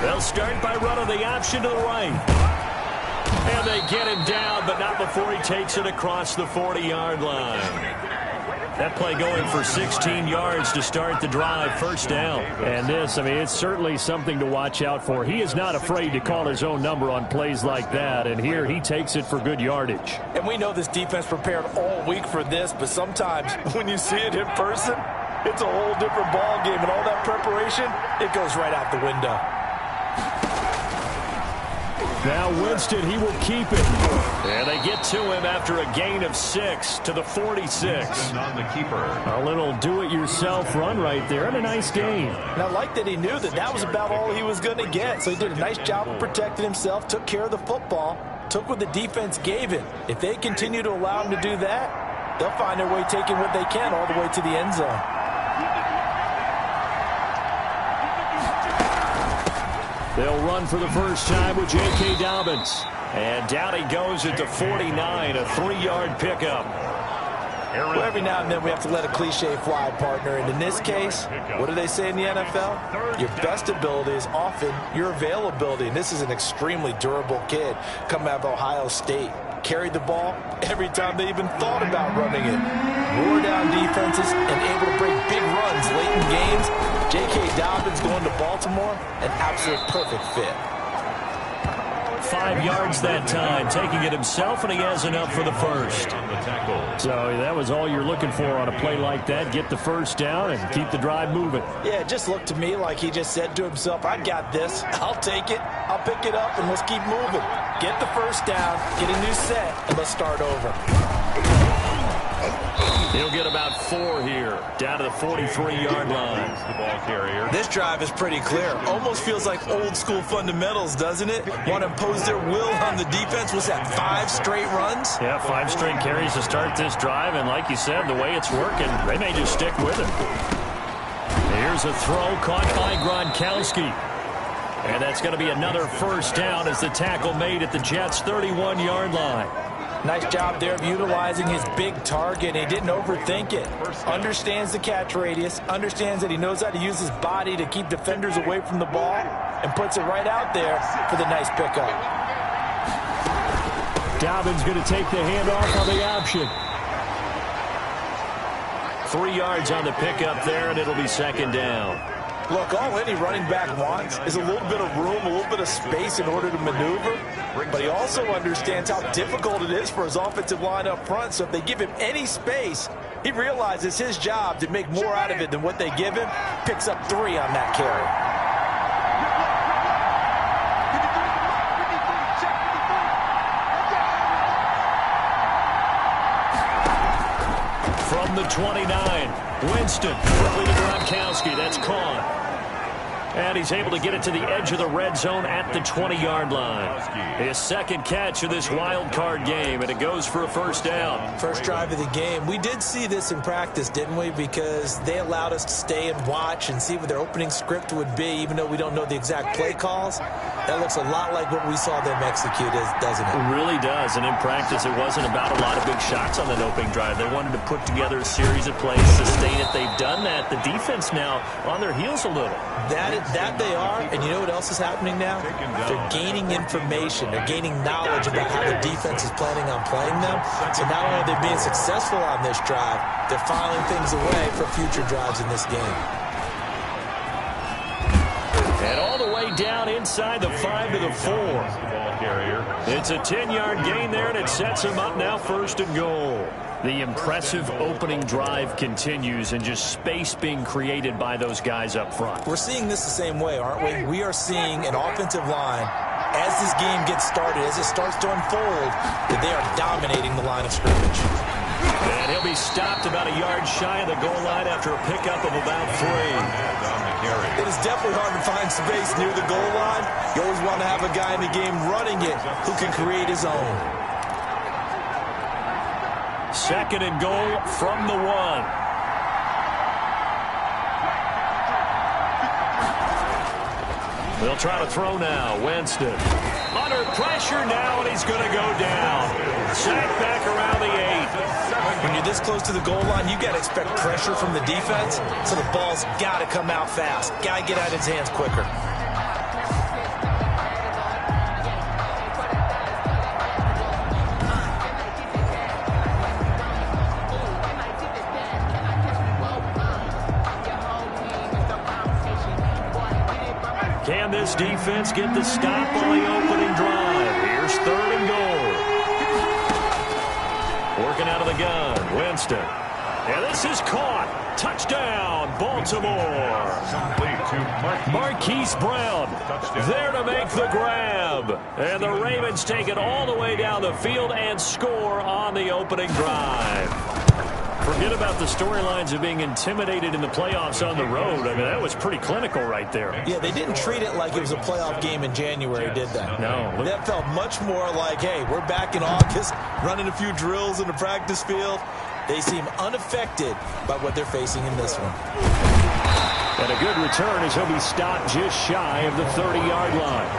They'll start by running the option to the right. And they get him down, but not before he takes it across the 40-yard line. That play going for 16 yards to start the drive, first down. And this, I mean, it's certainly something to watch out for. He is not afraid to call his own number on plays like that, and here he takes it for good yardage. And we know this defense prepared all week for this, but sometimes when you see it in person, it's a whole different ball game, and all that preparation, it goes right out the window. Now Winston, he will keep it. And they get to him after a gain of 6 to the 46. On the keeper. A little do-it-yourself run right there, and a nice gain. And I like that he knew that that was about all he was going to get. So he did a nice job of protecting himself, took care of the football, took what the defense gave him. If they continue to allow him to do that, they'll find their way taking what they can all the way to the end zone. They'll run for the first time with J.K. Dobbins. And down he goes at the 49, a 3-yard pickup. Well, every now and then we have to let a cliche fly, partner. And in this case, what do they say in the NFL? Your best ability is often your availability. And this is an extremely durable kid coming out of Ohio State. Carried the ball every time they even thought about running it. Wore down defenses and able to break big runs late in games. J.K. Dobbins going to Baltimore, an absolute perfect fit. 5 yards that time, taking it himself, and he has enough for the first. So that was all you're looking for on a play like that. Get the first down and keep the drive moving. Yeah, it just looked to me like he just said to himself, I got this. I'll take it. I'll pick it up, and let's keep moving. Get the first down, get a new set, and let's start over. He'll get about 4 here, down to the 43-yard line. The ball carrier. This drive is pretty clear. Almost feels like old-school fundamentals, doesn't it? Want to impose their will on the defense. Was that 5 straight runs? Yeah, 5 straight carries to start this drive, and like you said, the way it's working, they may just stick with it. Here's a throw caught by Gronkowski. And that's going to be another first down as the tackle made at the Jets' 31-yard line. Nice job there of utilizing his big target. He didn't overthink it. Understands the catch radius. Understands that he knows how to use his body to keep defenders away from the ball. And puts it right out there for the nice pickup. Dobbins going to take the handoff on the option. 3 yards on the pickup there, and it'll be second down. Look, all any running back wants is a little bit of room, a little bit of space in order to maneuver. But he also understands how difficult it is for his offensive line up front. So if they give him any space, he realizes his job to make more out of it than what they give him. Picks up 3 on that carry. From the 29, Winston quickly to Gronkowski. That's caught. And he's able to get it to the edge of the red zone at the 20-yard line. His second catch of this wild card game, and it goes for a first down. First drive of the game. We did see this in practice, didn't we? Because they allowed us to stay and watch and see what their opening script would be, even though we don't know the exact play calls. That looks a lot like what we saw them execute, doesn't it? It really does, and in practice it wasn't about a lot of big shots on that opening drive. They wanted to put together a series of plays, sustain it. They've done that. The defense now on their heels a little. That they are, and you know what else is happening now? They're gaining information. They're gaining knowledge about how the defense is planning on playing them. So not only are they being successful on this drive, they're filing things away for future drives in this game. And all the way down inside the 5 to the 4. It's a 10-yard gain there, and it sets them up now first and goal. The impressive opening drive continues, and just space being created by those guys up front. We're seeing this the same way, aren't we? We are seeing an offensive line, as this game gets started, as it starts to unfold, that they are dominating the line of scrimmage. And he'll be stopped about a yard shy of the goal line after a pickup of about 3. It is definitely hard to find space near the goal line. You always want to have a guy in the game running it who can create his own. Second and goal from the 1. They'll try to throw now. Winston under pressure now, and he's going to go down. Sacked back around the 8. When you're this close to the goal line, you got to expect pressure from the defense, so the ball's got to come out fast. Got to get out of his hands quicker. Can this defense get the stop on the opening drive? Here's 3rd and goal. Working out of the gun, Winston. And this is caught. Touchdown, Baltimore. Marquise Brown there to make the grab. And the Ravens take it all the way down the field and score on the opening drive. Forget about the storylines of being intimidated in the playoffs on the road. I mean, that was pretty clinical right there. Yeah, they didn't treat it like it was a playoff game in January, did they? No. That felt much more like, hey, we're back in August, running a few drills in the practice field. They seem unaffected by what they're facing in this one. And a good return as he'll be stopped just shy of the 30-yard line.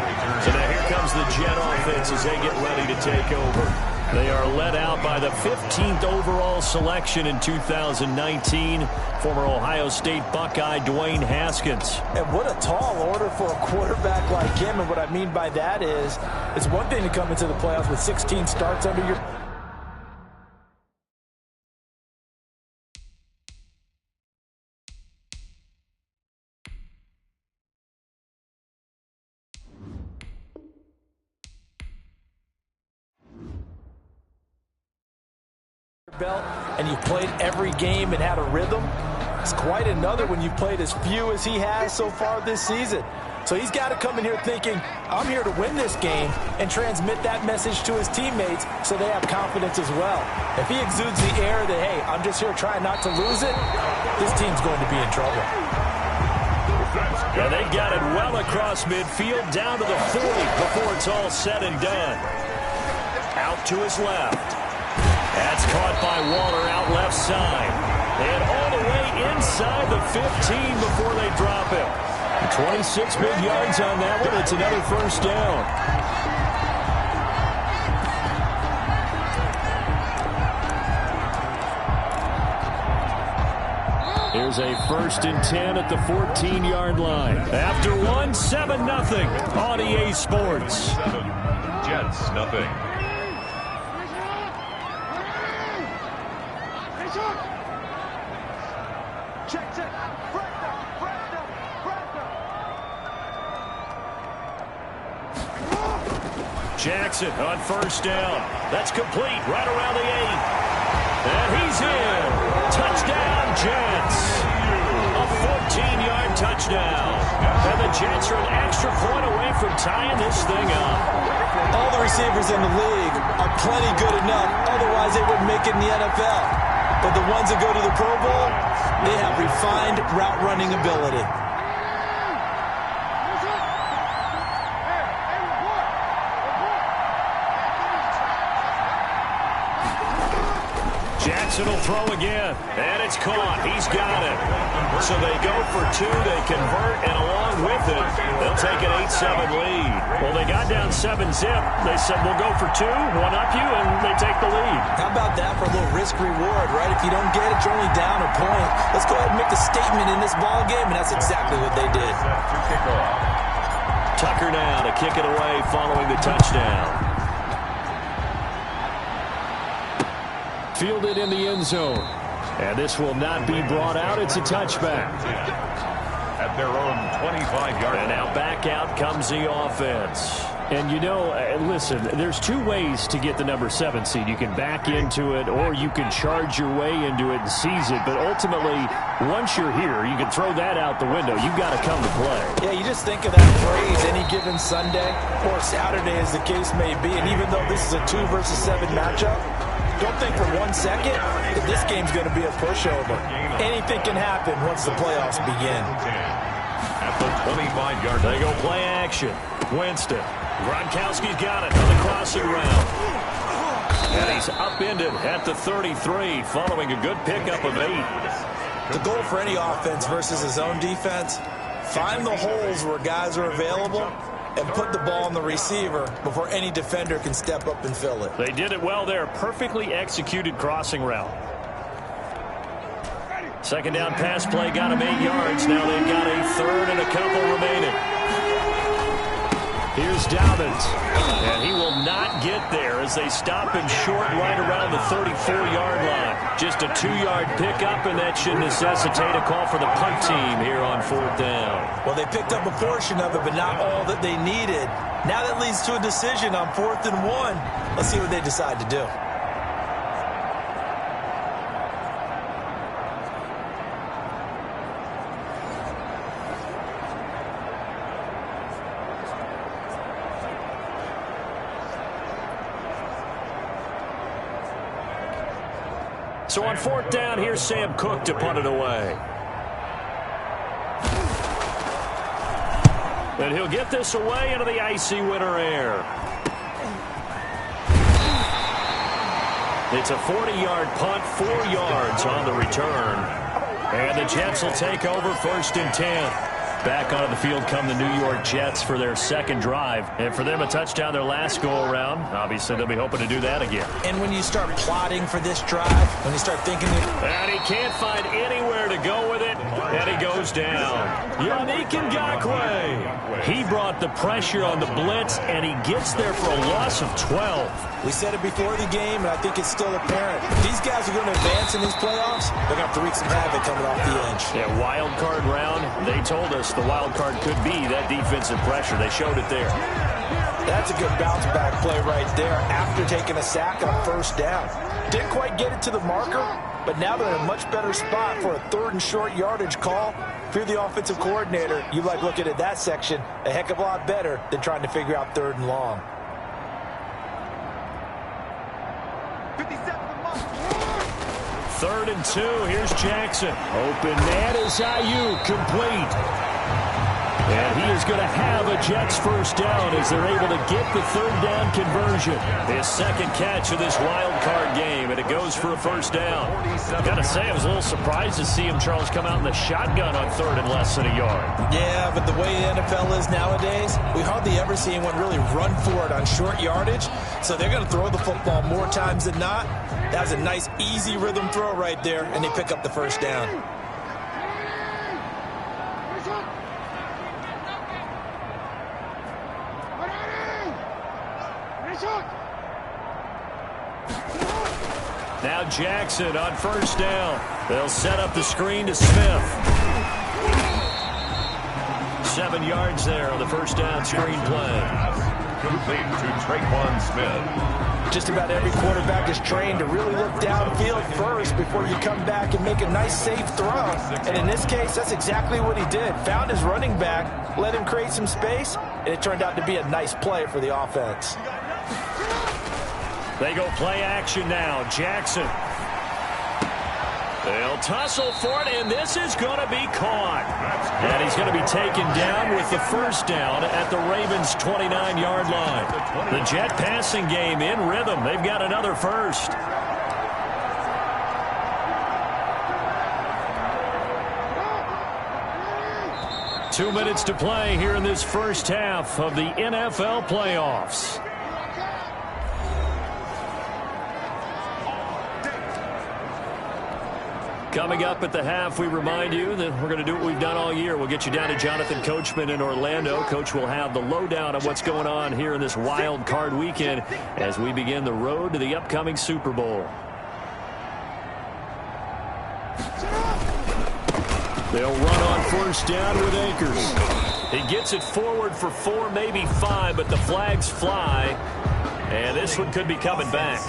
So now here comes the Jet offense as they get ready to take over. They are led out by the 15th overall selection in 2019, former Ohio State Buckeye Dwayne Haskins. And what a tall order for a quarterback like him. And what I mean by that is, it's one thing to come into the playoffs with 16 starts under your belt and you've played every game and had a rhythm. It's quite another when you've played as few as he has so far this season. So he's got to come in here thinking, I'm here to win this game, and transmit that message to his teammates so they have confidence as well. If he exudes the air that, hey, I'm just here trying not to lose it, this team's going to be in trouble. Yeah, they got it well across midfield, down to the 40 before it's all said and done. Out to his left. That's caught by Waller out left side. And all the way inside the 15 before they drop him. 26 big yards on that one. It's another first down. Here's a 1st and 10 at the 14-yard line. After one, 7-0 on EA Sports. Jets, nothing. Jackson on 1st down. That's complete right around the 8. And he's in. Touchdown, Jets. A 14-yard touchdown. And the Jets are an extra point away from tying this thing up. All the receivers in the league are plenty good enough. Otherwise, they wouldn't make it in the NFL. But the ones that go to the Pro Bowl, they have refined route running ability. Jackson will throw again, and it's caught. He's got it. So they go for 2, they convert, and along with it, they'll take an 8-7 lead. Well, they got down 7-0. They said, we'll go for 2, one up you, and they take the lead. How about that for a little risk-reward, right? If you don't get it, you're only down a point. Let's go ahead and make a statement in this ball game, and that's exactly what they did. Tucker now to kick it away following the touchdown. Fielded in the end zone. And this will not be brought out. It's a touchback. At their own 25-yard line. And now back out comes the offense. And, you know, listen, there's 2 ways to get the number 7 seed. You can back into it, or you can charge your way into it and seize it. But ultimately, once you're here, you can throw that out the window. You've got to come to play. Yeah, you just think of that phrase, any given Sunday or Saturday as the case may be. And even though this is a 2 versus 7 matchup, don't think for 1 second that this game's going to be a pushover. Anything can happen once the playoffs begin. At the 25-yard line. They go play action. Winston. Gronkowski's got it on the crossing route. And he's upended at the 33 following a good pickup of 8. The goal for any offense versus his own defense, find the holes where guys are available and put the ball on the receiver before any defender can step up and fill it. They did it well there. Perfectly executed crossing route. 2nd down pass play got him 8 yards. Now they've got a 3rd and a couple remaining. Here's Dobbins. And he will not get there as they stop him short right around the 34-yard line. Just a 2-yard pickup, and that should necessitate a call for the punt team here on 4th down. Well, they picked up a portion of it, but not all that they needed. Now that leads to a decision on 4th and 1. Let's see what they decide to do. So on 4th down, here's Sam Cook to punt it away. And he'll get this away into the icy winter air. It's a 40-yard punt, 4 yards on the return. And the Jets will take over 1st and 10. Back onto the field come the New York Jets for their second drive. And for them, a touchdown their last go-around. Obviously, they'll be hoping to do that again. And when you start plotting for this drive, when you start thinking... And he can't find anywhere to go with it, and he goes down. Yannick Ngakoue. He brought the pressure on the blitz, and he gets there for a loss of 12. We said it before the game, and I think it's still apparent. If these guys are going to advance in these playoffs, they're going to have to wreak some havoc coming off the edge. Yeah, wild card round. They told us the wild card could be that defensive pressure. They showed it there. That's a good bounce back play right there after taking a sack on 1st down. Didn't quite get it to the marker, but now they're in a much better spot for a 3rd and short yardage call. If you're the offensive coordinator, you like looking at that section a heck of a lot better than trying to figure out 3rd and long. 3rd and 2. Here's Jackson. Open man is Ayuk, complete. And he is going to have a Jets 1st down as they're able to get the 3rd down conversion. His second catch of this wild card game, and it goes for a 1st down. I've got to say, I was a little surprised to see him, Charles, come out in the shotgun on 3rd and less than a yard. Yeah, but the way the NFL is nowadays, we hardly ever see anyone really run for it on short yardage. So they're going to throw the football more times than not. That was a nice, easy rhythm throw right there, and they pick up the 1st down. Now Jackson on 1st down. They'll set up the screen to Smith. 7 yards there on the 1st down screen play. Complete to Traquan Smith. Just about every quarterback is trained to really look downfield first before you come back and make a nice, safe throw. And in this case, that's exactly what he did. Found his running back, let him create some space, and it turned out to be a nice play for the offense. They go play action now. Jackson. They'll tussle for it, and this is going to be caught. And he's going to be taken down with the 1st down at the Ravens' 29-yard line. The Jet passing game in rhythm. They've got another 1st. Two minutes to play here in this first half of the NFL playoffs. Coming up at the half, we remind you that we're going to do what we've done all year. We'll get you down to Jonathan Coachman in Orlando. Coach will have the lowdown of what's going on here in this wild card weekend as we begin the road to the upcoming Super Bowl. They'll run on 1st down with Akers. He gets it forward for 4, maybe 5, but the flags fly. And this one could be coming back.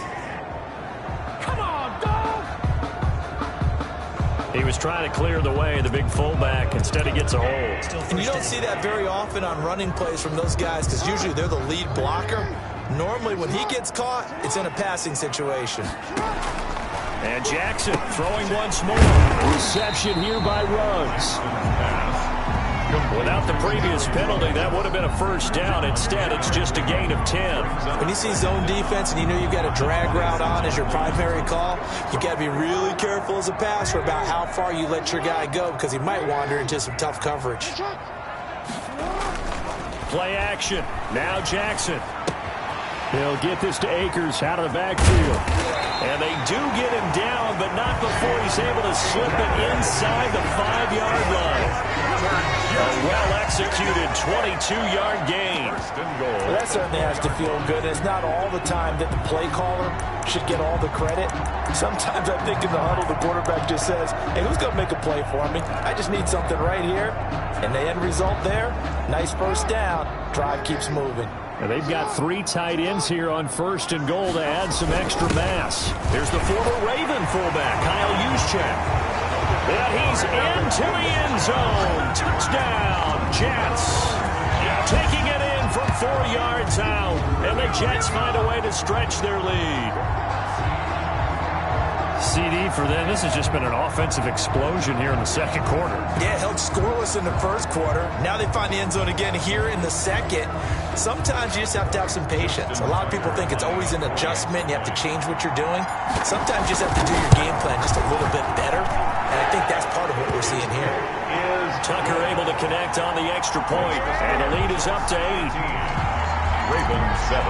He was trying to clear the way, the big fullback. Instead, he gets a hold. And you don't see that very often on running plays from those guys because usually they're the lead blocker. Normally, when he gets caught, it's in a passing situation. And Jackson throwing once more. Reception here by Ruggs. Without the previous penalty, that would have been a 1st down. Instead, it's just a gain of 10. When you see zone defense and you know you've got a drag route on as your primary call, you've got to be really careful as a passer about how far you let your guy go because he might wander into some tough coverage. Play action. Now Jackson. They'll get this to Akers out of the backfield. And they do get him down, but not before he's able to slip it inside the 5-yard line. A well-executed 22-yard gain. Well, that certainly has to feel good. It's not all the time that the play caller should get all the credit. Sometimes I think in the huddle, the quarterback just says, hey, who's going to make a play for me? I just need something right here. And the end result there, nice first down. Drive keeps moving. And they've got 3 tight ends here on 1st and goal to add some extra mass. Here's the former Raven fullback, Kyle Juszczyk. And he's into the end zone. Touchdown, Jets. Taking it in from 4 yards out. And the Jets find a way to stretch their lead. CD for them. This has just been an offensive explosion here in the second quarter. Yeah, held scoreless in the first quarter. Now they find the end zone again here in the second. Sometimes you just have to have some patience. A lot of people think it's always an adjustment. You have to change what you're doing. Sometimes you just have to do your game plan just a little bit better. And I think that's part of what we're seeing here. Tucker able to connect on the extra point. And the lead is up to 8. Ravens 7.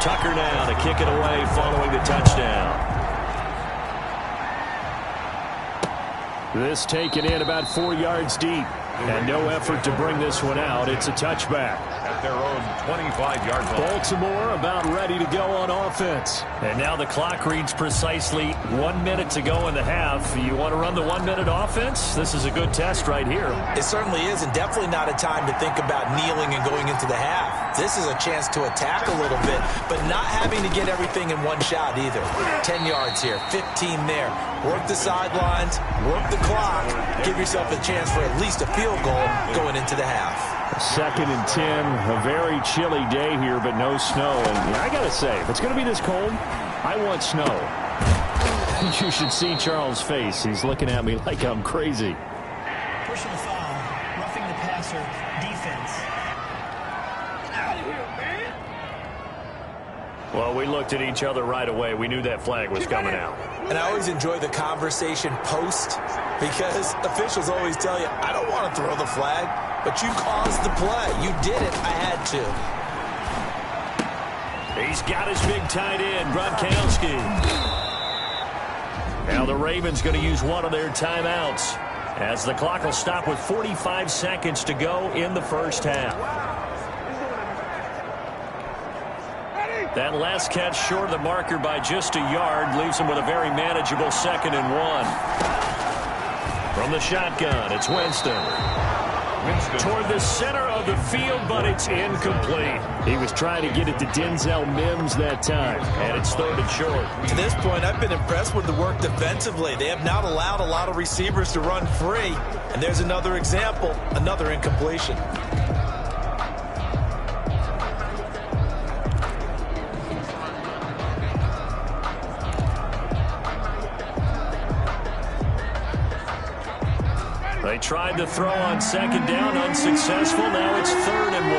Tucker now to kick it away following the touchdown. This taken in about 4 yards deep. And no effort to bring this one out. It's a touchback. At their own 25-yard line. Baltimore about ready to go on offense. And now the clock reads precisely 1 minute to go in the half. You want to run the 1 minute offense? This is a good test right here. It certainly is, and definitely not a time to think about kneeling and going into the half. This is a chance to attack a little bit, but not having to get everything in one shot either. 10 yards here, 15 there. Work the sidelines, work the clock, give yourself a chance for at least a field goal going into the half. 2nd and 10, a very chilly day here, but no snow. And I got to say, if it's going to be this cold, I want snow. You should see Charles' face. He's looking at me like I'm crazy. Personal foul, roughing the passer, defense. Get out of here, man. Well, we looked at each other right away. We knew that flag was coming out. And I always enjoy the conversation post because officials always tell you, I don't want to throw the flag, but you caused the play. You did it. I had to. He's got his big tight end, Gronkowski. Now the Ravens going to use one of their timeouts as the clock will stop with 45 seconds to go in the first half. That last catch short of the marker by just a yard leaves him with a very manageable 2nd and 1. From the shotgun, it's Winston. Toward the center of the field, but it's incomplete. He was trying to get it to Denzel Mims that time, and it's 3rd and short. To this point, I've been impressed with the work defensively. They have not allowed a lot of receivers to run free, and there's another example, another incompletion. They tried to throw on 2nd down, unsuccessful. Now it's 3rd and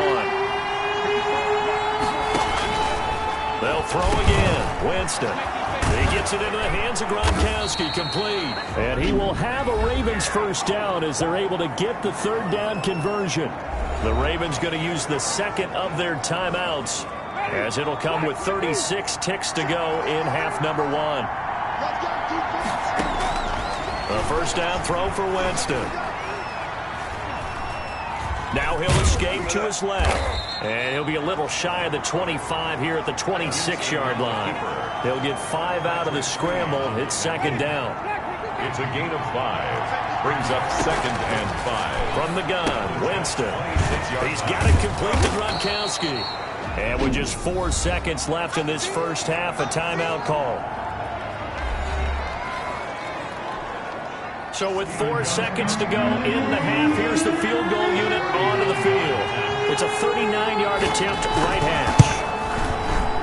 1. They'll throw again. Winston. He gets it into the hands of Gronkowski, complete. And he will have a Ravens first down as they're able to get the 3rd down conversion. The Ravens going to use the 2nd of their timeouts as it'll come with 36 ticks to go in half number 1. A first down throw for Winston. Now he'll escape to his left. And he'll be a little shy of the 25 here at the 26-yard line. He'll get 5 out of the scramble. It's 2nd down. It's a gain of 5. Brings up 2nd and 5. From the gun, Winston. He's got it complete to Gronkowski. And with just 4 seconds left in this first half, a timeout call. So with 4 seconds to go in the half, here's the field goal unit onto the field. It's a 39-yard attempt right hash.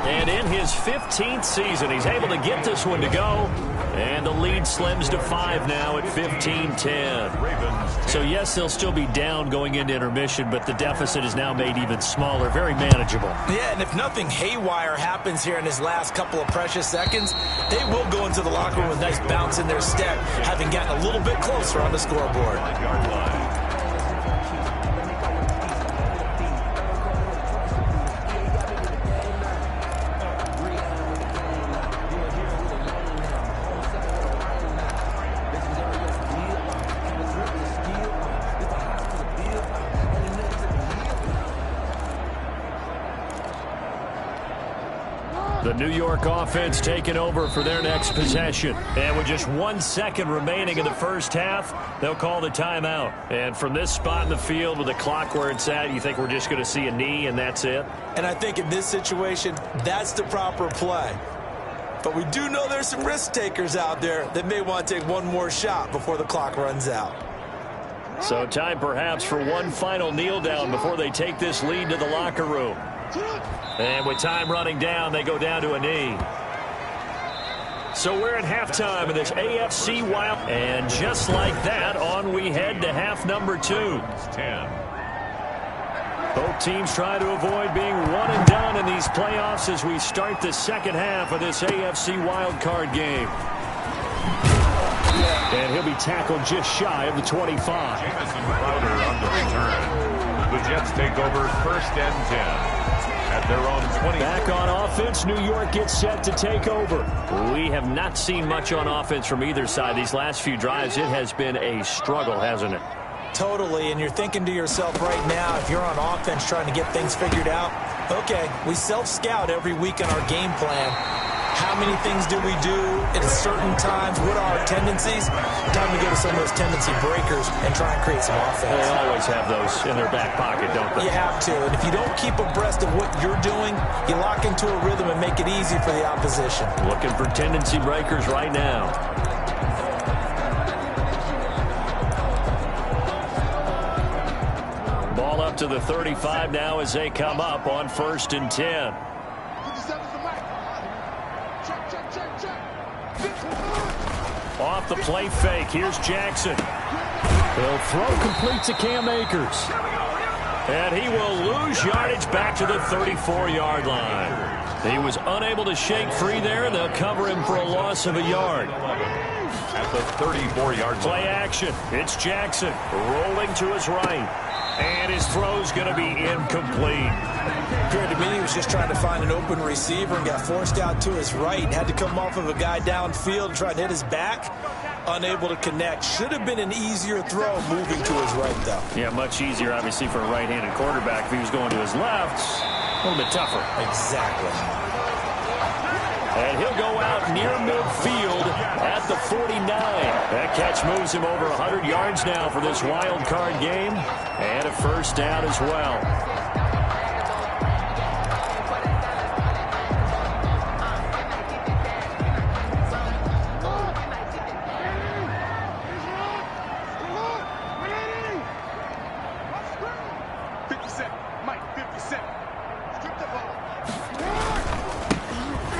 And in his 15th season, he's able to get this one to go. And the lead slims to 5 now at 15-10. So yes, they'll still be down going into intermission, but the deficit is now made even smaller, very manageable. Yeah, and if nothing haywire happens here in his last couple of precious seconds, they will go into the locker room with a nice bounce in their step, having gotten a little bit closer on the scoreboard. The New York offense taking over for their next possession. And with just 1 second remaining in the first half, they'll call the timeout. And from this spot in the field with the clock where it's at, you think we're just going to see a knee and that's it? And I think in this situation, that's the proper play. But we do know there's some risk takers out there that may want to take one more shot before the clock runs out. So time perhaps for one final kneel down before they take this lead to the locker room. And with time running down, they go down to a knee. So we're at halftime in this AFC Wild. And just like that, on we head to half number 2. 10. Both teams try to avoid being one and done in these playoffs as we start the second half of this AFC wildcard game. And he'll be tackled just shy of the 25. Jamison Crowder on the return. The Jets take over 1st and 10. At their own 20. Back on offense, New York gets set to take over. We have not seen much on offense from either side. These last few drives, it has been a struggle, hasn't it? Totally, and you're thinking to yourself right now, if you're on offense trying to get things figured out, okay, we self-scout every week in our game plan. How many things do we do at certain times? What are our tendencies? Time to go to some of those tendency breakers and try and create some offense. They always have those in their back pocket, don't they? You have to, and if you don't keep abreast of what you're doing, you lock into a rhythm and make it easy for the opposition. Looking for tendency breakers right now. Ball up to the 35 now as they come up on 1st and 10. Off the play fake. Here's Jackson. He'll throw complete to Cam Akers. And he will lose yardage back to the 34-yard line. He was unable to shake free there, and they'll cover him for a loss of a yard. At the 34-yard line. Play action. It's Jackson rolling to his right. And his throw's going to be incomplete. Appeared to me he was just trying to find an open receiver and got forced out to his right. Had to come off of a guy downfield and try to hit his back. Unable to connect. Should have been an easier throw moving to his right, though. Yeah, much easier, obviously, for a right-handed quarterback. If he was going to his left, a little bit tougher. Exactly. And he'll go out near midfield at the 49. That catch moves him over 100 yards now for this wild card game. And a first down as well.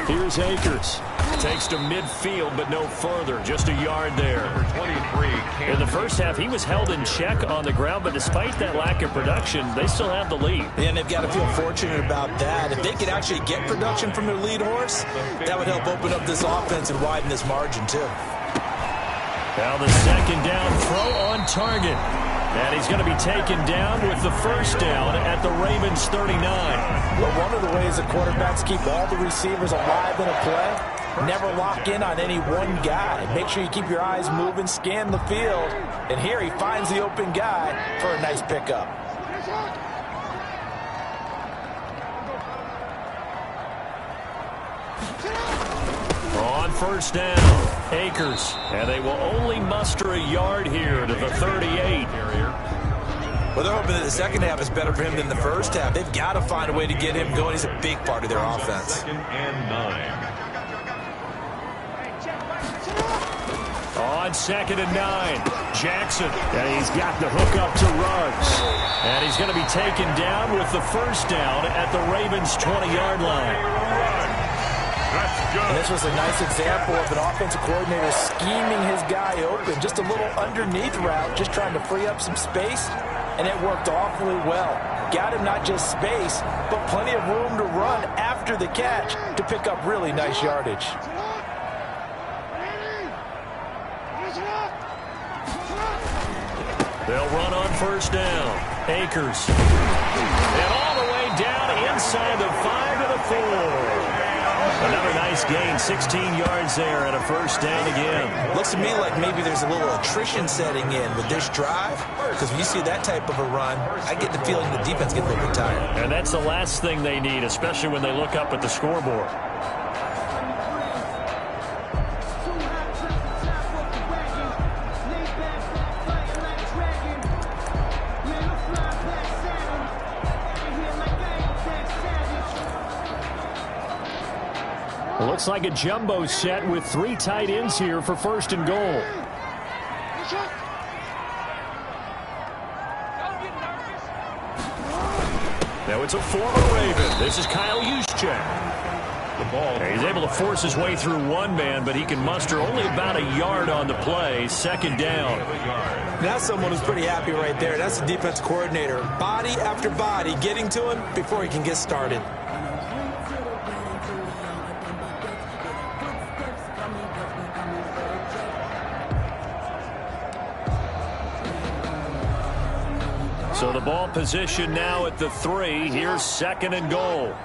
Here's Akers. Takes to midfield, but no further. Just a yard there. Number 23. In the first half, he was held in check on the ground, but despite that lack of production, they still have the lead. And they've got to feel fortunate about that. If they could actually get production from their lead horse, that would help open up this offense and widen this margin, too. Now the second down throw on target. And he's going to be taken down with the first down at the Ravens 39. Well, one of the ways the quarterbacks keep all the receivers alive in a play, never lock in on any one guy. Make sure you keep your eyes moving, scan the field. And here he finds the open guy for a nice pickup. On first down, Akers. And they will only muster a yard here to the 38. Well, they're hoping that the second half is better for him than the first half. They've got to find a way to get him going. He's a big part of their offense. 2nd and 9. On 2nd and 9, Jackson. And he's got the hook up to Ruggs. And he's going to be taken down with the first down at the Ravens' 20-yard line. And this was a nice example of an offensive coordinator scheming his guy open. Just a little underneath route, just trying to free up some space, and it worked awfully well. Got him not just space, but plenty of room to run after the catch to pick up really nice yardage. They'll run on first down. Akers. And all the way down inside the 5 to the 4. Another nice gain, 16 yards there and a first down again. Looks to me like maybe there's a little attrition setting in with this drive, because when you see that type of a run, I get the feeling the defense gets a little bit tired. And that's the last thing they need, especially when they look up at the scoreboard. Looks like a jumbo set with 3 tight ends here for first and goal. Now it's a former Raven. This is Kyle Juszczyk. The ball. He's able to force his way through one man, but he can muster only about a yard on the play. Second down. That's someone who's pretty happy right there. That's the defense coordinator. Body after body getting to him before he can get started. So the ball position now at the 3. Here's second and goal.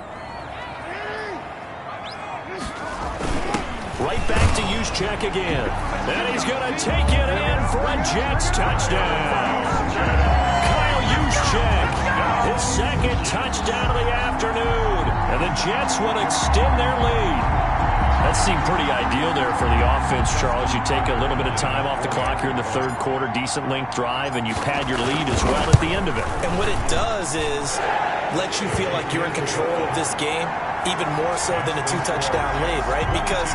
Right back to Juszczyk again. And he's going to take it in for a Jets touchdown. Kyle Juszczyk, his second touchdown of the afternoon. And the Jets will extend their lead. That seemed pretty ideal there for the offense, Charles. You take a little bit of time off the clock here in the third quarter, decent length drive, and you pad your lead as well at the end of it. And what it does is let you feel like you're in control of this game, even more so than a 2-touchdown lead, right? Because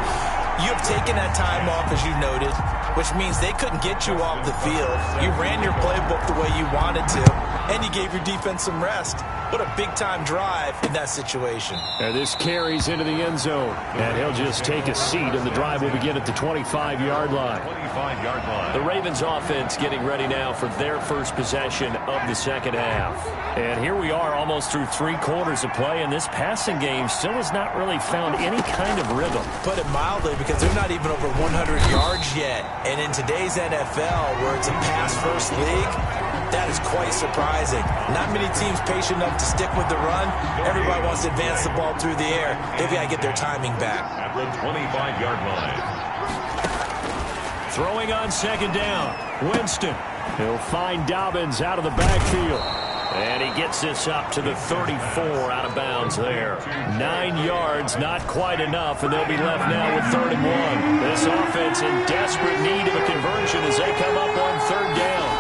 you have taken that time off, as you noted, which means they couldn't get you off the field. You ran your playbook the way you wanted to, and you gave your defense some rest. What a big-time drive in that situation. And this carries into the end zone. And he'll just take a seat, and the drive will begin at the 25-yard line. 25-yard line. The Ravens offense getting ready now for their first possession of the second half. And here we are almost through 3 quarters of play, and this passing game still has not really found any kind of rhythm. Put it mildly, because they're not even over 100 yards yet. And in today's NFL, where it's a pass-first league, that is quite surprising. Not many teams patient enough to stick with the run. Everybody wants to advance the ball through the air. They've got to get their timing back. At the 25-yard line. Throwing on second down. Winston. He'll find Dobbins out of the backfield. And he gets this up to the 34 out of bounds there. 9 yards, not quite enough, and they'll be left now with 3rd and 1. This offense in desperate need of a conversion as they come up on 3rd down.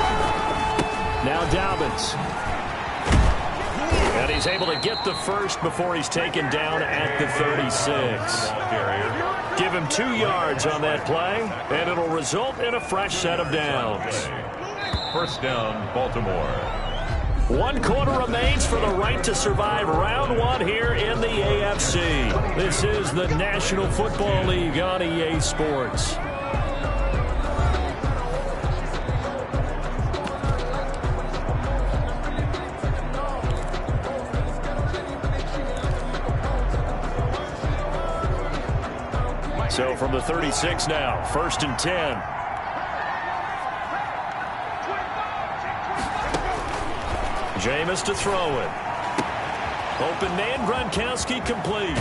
Now Dobbins. And he's able to get the first before he's taken down at the 36. Give him 2 yards on that play, and it'll result in a fresh set of downs. First down, Baltimore. 1 quarter remains for the right to survive round 1 here in the AFC. This is the National Football League on EA Sports. So from the 36 now, 1st and 10. Jameis to throw it. Open man, Gronkowski complete.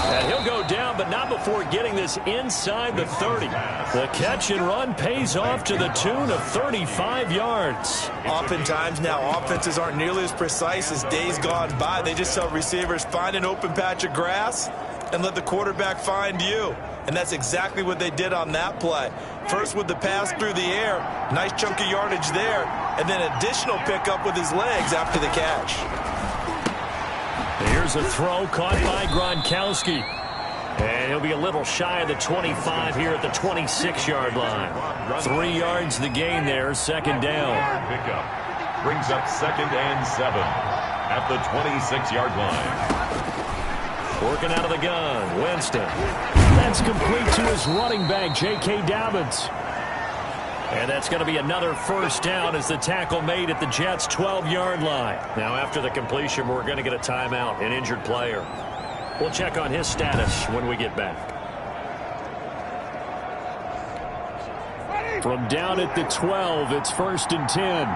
And he'll go down, but not before getting this inside the 30. The catch and run pays off to the tune of 35 yards. Oftentimes now, offenses aren't nearly as precise as days gone by. They just tell receivers, find an open patch of grass and let the quarterback find you. And that's exactly what they did on that play. First with the pass through the air, nice chunk of yardage there, and then additional pickup with his legs after the catch. Here's a throw caught by Gronkowski. And he'll be a little shy of the 25 here at the 26-yard line. 3 yards the gain there, 2nd down. Pickup brings up 2nd and 7 at the 26-yard line. Working out of the gun, Winston. That's complete to his running back, J.K. Dobbins. And that's going to be another first down as the tackle made at the Jets' 12-yard line. Now, after the completion, we're going to get a timeout, an injured player. We'll check on his status when we get back. From down at the 12, it's 1st and 10.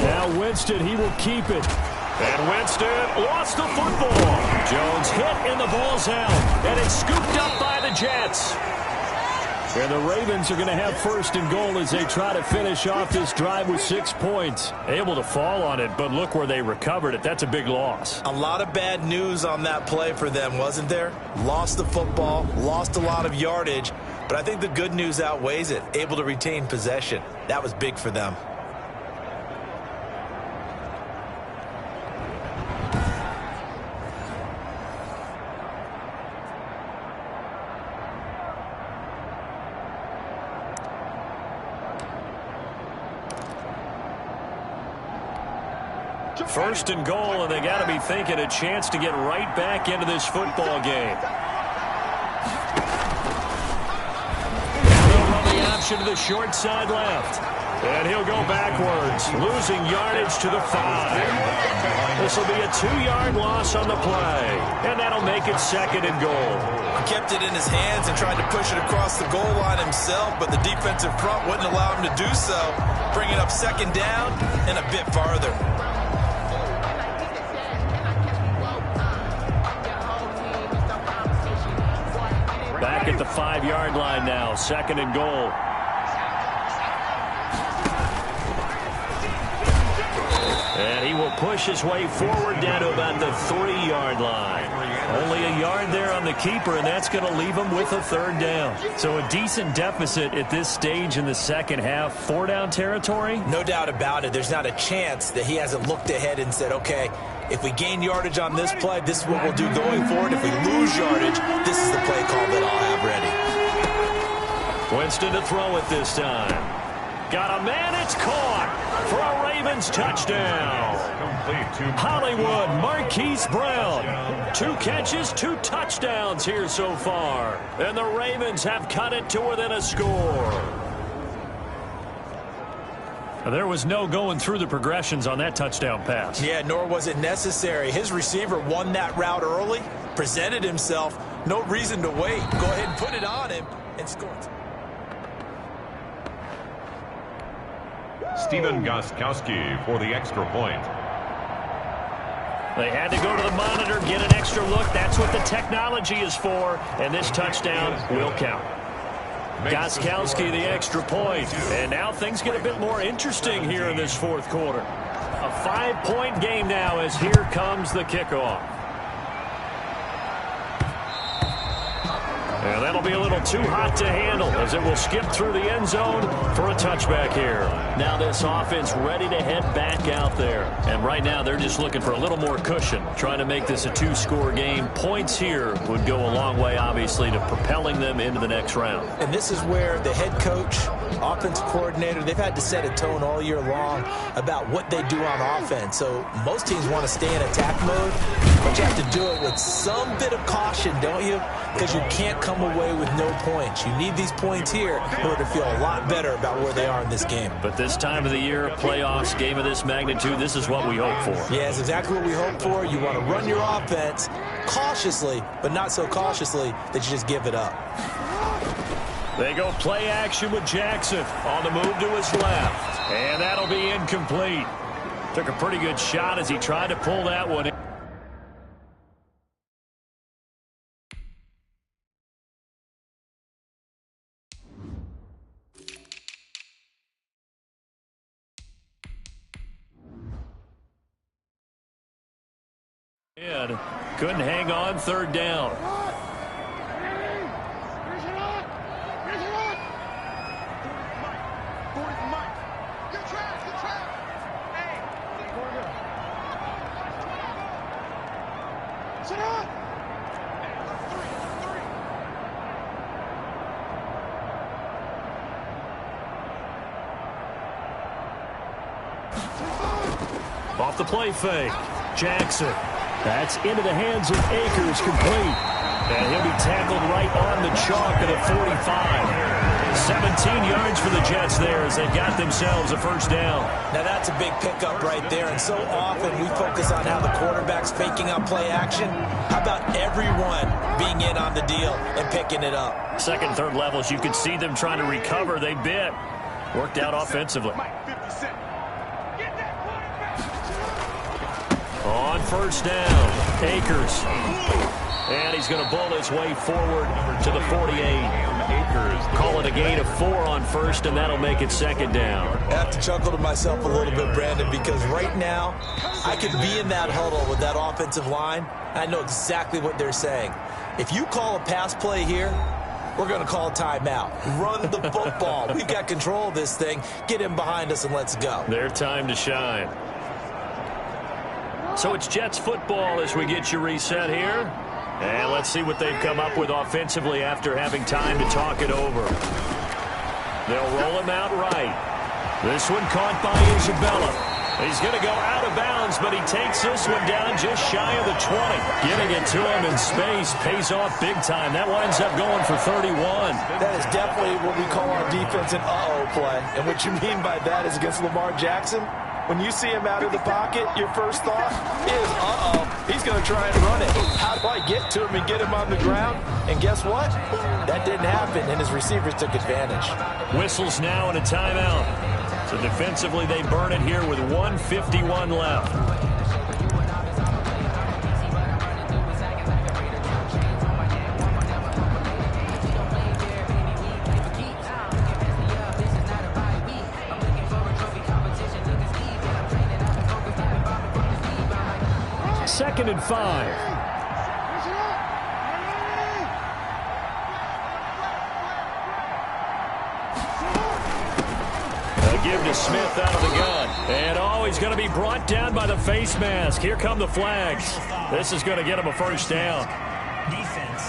Now Winston. He will keep it. And Winston lost the football. Jones hit and the ball's out. And it's scooped up by the Jets. And the Ravens are going to have first and goal as they try to finish off this drive with 6 points. Able to fall on it, but look where they recovered it. That's a big loss. A lot of bad news on that play for them, wasn't there? Lost the football, lost a lot of yardage, but I think the good news outweighs it. Able to retain possession. That was big for them. First and goal, and they got to be thinking a chance to get right back into this football game. They'll run the option to the short side left. And he'll go backwards, losing yardage to the 5. This will be a 2-yard loss on the play, and that'll make it second and goal. He kept it in his hands and tried to push it across the goal line himself, but the defensive front wouldn't allow him to do so, bringing up second down and a bit farther. Back at the 5-yard line now, second and goal. And he will push his way forward down to about the 3-yard line. Only a yard there on the keeper, and that's going to leave him with a third down. So a decent deficit at this stage in the second half. 4-down territory? No doubt about it. There's not a chance that he hasn't looked ahead and said, okay, if we gain yardage on this play, this is what we'll do going forward. If we lose yardage, this is the play call that I'll have ready. Winston to throw it this time. Got a man, it's caught for a Ravens touchdown. Hollywood Marquise Brown. 2 catches, 2 touchdowns here so far. And the Ravens have cut it to within a score. There was no going through the progressions on that touchdown pass. Yeah, nor was it necessary. His receiver won that route early, presented himself. No reason to wait. Go ahead and put it on him and score. Steven Gostkowski for the extra point. They had to go to the monitor, get an extra look. That's what the technology is for, and this touchdown will count. Gostkowski, the extra point. And now things get a bit more interesting here in this fourth quarter. A 5-point game now as here comes the kickoff. And that'll be a little too hot to handle as it will skip through the end zone for a touchback here. Now this offense ready to head back out there. And right now they're just looking for a little more cushion, trying to make this a 2-score game. Points here would go a long way, obviously, to propelling them into the next round. And this is where the head coach, offensive coordinator, they've had to set a tone all year long about what they do on offense. So most teams want to stay in attack mode, but you have to do it with some bit of caution, don't you? Because you can't come away with no points. You need these points here in order to feel a lot better about where they are in this game. But this time of the year, playoffs, game of this magnitude, this is what we hope for. Yeah, it's exactly what we hope for. You want to run your offense cautiously, but not so cautiously that you just give it up. They go play action with Jackson on the move to his left. And that'll be incomplete. Took a pretty good shot as he tried to pull that one in. Couldn't hang on, third down. Off the play fake, Jackson. That's into the hands of Akers, complete. And he'll be tackled right on the chalk at a 45. 17 yards for the Jets there as they got themselves a first down. Now that's a big pickup right there, and so often we focus on how the quarterback's faking up play action. How about everyone being in on the deal and picking it up? Second, third levels, you could see them trying to recover. They bit. Worked out offensively. On first down, Akers. And he's going to bull his way forward to the 48. Call it a gain of 4 on first, and that'll make it second down. I have to chuckle to myself a little bit, Brandon, because right now I could be in that huddle with that offensive line. I know exactly what they're saying. If you call a pass play here, we're going to call a timeout. Run the football. We've got control of this thing. Get him behind us and let's go. Their time to shine. So it's Jets football as we get you reset here. And let's see what they've come up with offensively after having time to talk it over. They'll roll him out right. This one caught by Isabella. He's going to go out of bounds, but he takes this one down just shy of the 20. Getting it to him in space pays off big time. That winds up going for 31. That is definitely what we call on defense an uh-oh play. And what you mean by that is against Lamar Jackson, when you see him out of the pocket, your first thought is, uh-oh, he's going to try and run it. How do I get to him and get him on the ground? And guess what? That didn't happen, and his receivers took advantage. Whistles now and a timeout. So defensively, they burn it here with 1:51 left. Second and 5. Give to Smith out of the gun. And, oh, he's going to be brought down by the face mask. Here come the flags. This is going to get him a first down. Defense.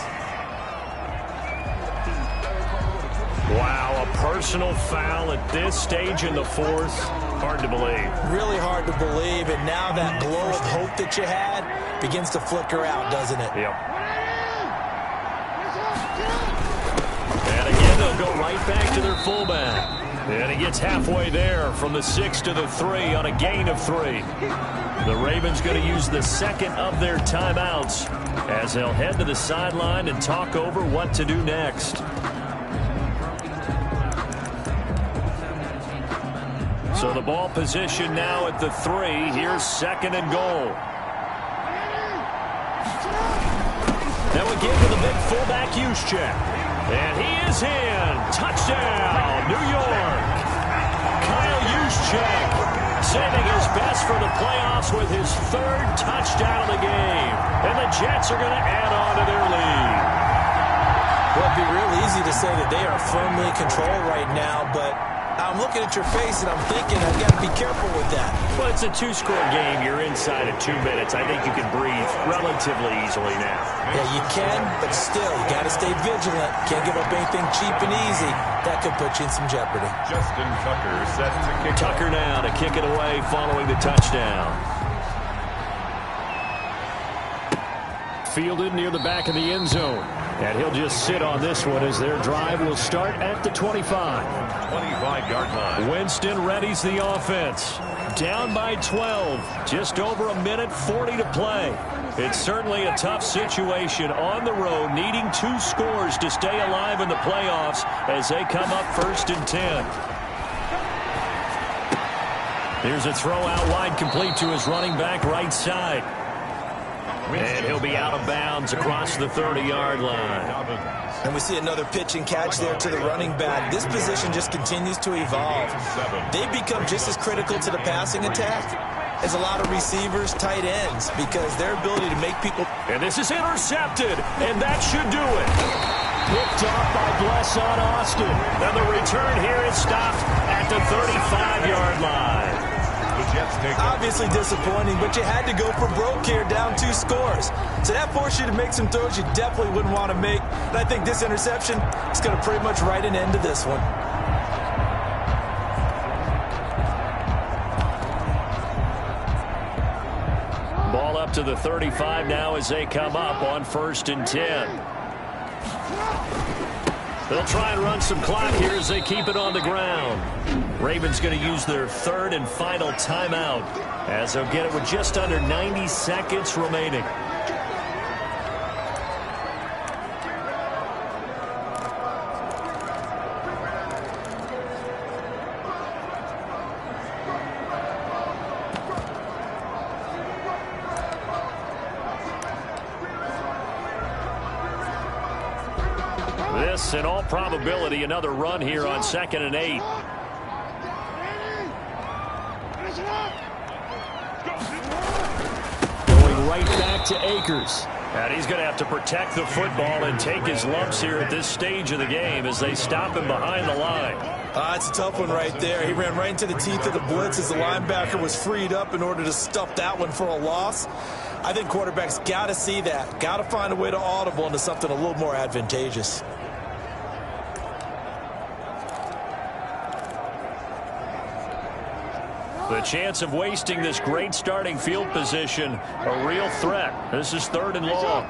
Wow, a personal foul at this stage in the fourth. Hard to believe. Really hard to believe, and now that glow of hope that you had begins to flicker out, doesn't it? Yep. And again, they'll go right back to their fullback. And he gets halfway there from the 6 to the 3 on a gain of 3. The Ravens going to use the second of their timeouts as they'll head to the sideline and talk over what to do next. So the ball position now at the 3. Here's second and goal. Now we give to the big fullback use check. And he is in. Touchdown, New York. Kyle Juszczyk saving his best for the playoffs with his 3rd touchdown of the game. And the Jets are going to add on to their lead. Well, it'd be real easy to say that they are firmly in control right now, but I'm looking at your face and I'm thinking I've got to be careful with that. Well, it's a 2-score game. You're inside of 2 minutes. I think you can breathe relatively easily now. Yeah, you can, but still, you got to stay vigilant. Can't give up anything cheap and easy. That could put you in some jeopardy. Justin Tucker set to kick. Tucker now to kick it away following the touchdown. Fielded near the back of the end zone. And he'll just sit on this one as their drive will start at the 25. 25-yard line. Winston readies the offense. Down by 12. Just over a minute 40 to play. It's certainly a tough situation on the road, needing 2 scores to stay alive in the playoffs as they come up 1st and 10. Here's a throw out wide, complete to his running back right side. And he'll be out of bounds across the 30-yard line. And we see another pitch and catch there to the running back. This position just continues to evolve. They become just as critical to the passing attack as a lot of receivers, tight ends, because their ability to make people... And this is intercepted, and that should do it. Picked off by Blesson Austin. And the return here is stopped at the 35-yard line. Obviously disappointing, but you had to go for broke here, down 2 scores. So that forced you to make some throws you definitely wouldn't want to make. And I think this interception is going to pretty much write an end to this one. Ball up to the 35 now as they come up on 1st and 10. They'll try and run some clock here as they keep it on the ground. Ravens going to use their 3rd and final timeout as they'll get it with just under 90 seconds remaining. Jets, in all probability, another run here on 2nd and 8. Going right back to Akers. And he's going to have to protect the football and take his lumps here at this stage of the game as they stop him behind the line. It's a tough one right there. He ran right into the teeth of the blitz as the linebacker was freed up in order to stuff that one for a loss. I think quarterbacks got to see that. Got to find a way to audible into something a little more advantageous. The chance of wasting this great starting field position, a real threat. This is 3rd and long.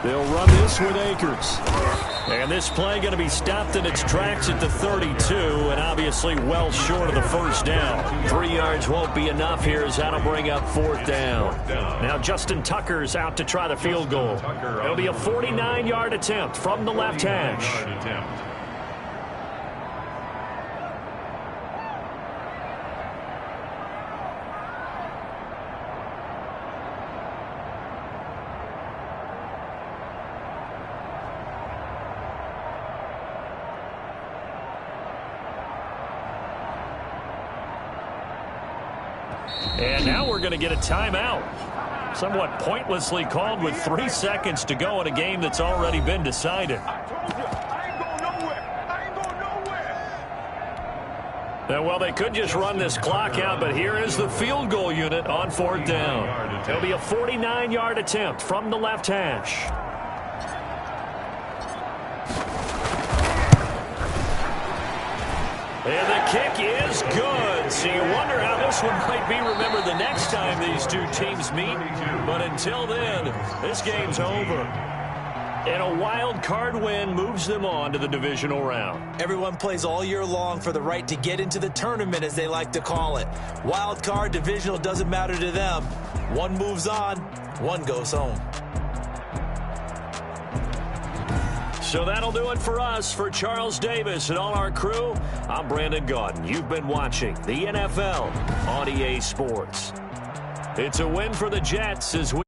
They'll run this with Akers. And this play going to be stopped in its tracks at the 32, and obviously well short of the first down. 3 yards won't be enough here as that'll bring up 4th down. Now Justin Tucker's out to try the field goal. It'll be a 49-yard attempt from the left hash. And now we're going to get a timeout. Somewhat pointlessly called with 3 seconds to go in a game that's already been decided. Well, they could just run this clock out, but here is the field goal unit on 4th down. It'll be a 49-yard attempt from the left hash. And the kick is good. So you wonder how this one might be remembered the next time these two teams meet. But until then, this game's over. And a wild card win moves them on to the divisional round. Everyone plays all year long for the right to get into the tournament, as they like to call it. Wild card, divisional, doesn't matter to them. One moves on, one goes home. So that'll do it for us. For Charles Davis and all our crew, I'm Brandon Gaudin. You've been watching the NFL on EA Sports. It's a win for the Jets as we